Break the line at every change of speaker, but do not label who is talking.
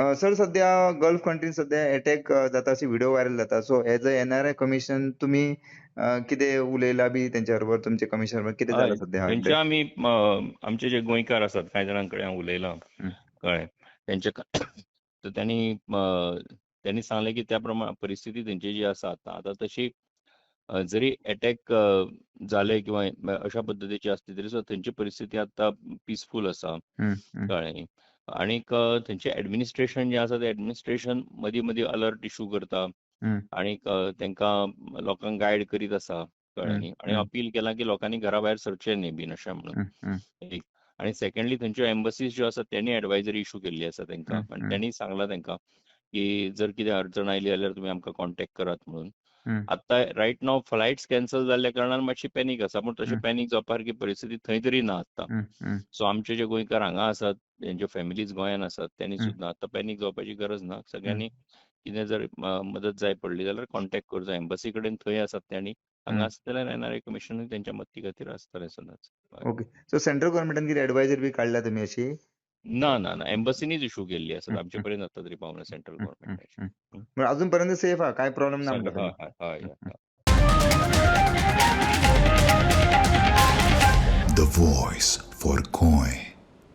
Sir सध्या gulf कंट्रीन सध्या attack जाता अशी व्हिडिओ व्हायरल जाता. So as a NRI commission तुम्ही कितें उलयला बी तेंच्या बरोबर तुमचे कमिशन बरोबर कितें
हय
जाला सध्या
तेंचे आमी आमचे जे गोंयकार आसात कांय जाणां कडेन हांव उलयलां कळ्ळें तेंचे तर त्यांनी सांगलें की त्या प्रमाण परिस्थिती तेंची जी आसा आतां तशी जरी अटॅक जाले किंवा अशा पद्दतीची आसली तरी सुद्दां तेंची परिस्थिती आतां पिसफूल आसा कळ्ळें न्ही. आनीक तेंचें एडमिनिस्ट्रेशन जें आसा तें एडमिनिस्ट्रेशन मदीं मदीं अलर्ट इश्यू करता आनीक तेंकां लोकांक गायड करीत आसा कळ्ळें न्ही. आनी अपील केलां की लोकांनी घरा भायर सरचें न्ही बीन अशें म्हणून एक. आनी सेकंडली थंयच्यो एम्बसीज ज्यो आसात त्यांनी एडवायजरी इश्यू केल्ली आसा तेंकां आनी त्यांनी सांगलां तेंकां की जर कितें अडचण आयली जाल्यार तुमी आमकां कॉन्टॅक्ट करात म्हणून. आतां रायट नाव फ्लायट्स कॅन्सल जाल्ल्या कारणान मातशी पॅनीक आसा पूण तशें पॅनीक जावपा सारकी परिस्थिती थंय तरी ना आतां. सो आमचे जे गोंयकार हांगा आसात तेंच्यो फॅमिलीज गोंयांत आसात त्यांनी सुद्दां आतां पॅनीक जावपाची गरज ना. सगळ्यांनी कितें जर मदत जाय पडली जाल्यार कॉन्टॅक्ट करचो. एम्बसी कडेन थंय आसात ते आनी हांगा आसता जाल्यार एनआरआय कमिशनूय तेंच्या मदती खातीर आसतलें सदांच.
ओके. सो सेंट्रल गव्हर्नमेंटान कितें एडवायजरी बी काडल्या तुमी अशी?
ना ना ना एम्बसीनीच इश्यू केल्ली आसात. आमचे पर्यंत आतां तरी पावना सेंट्रल गव्हर्नमेंटाची.
म्हणजे अजून पर्यंत सेफ आहा, काय प्रॉब्लेम ना म्हणटा
हय
तुमी?
हय हय हय.
The voice for coin.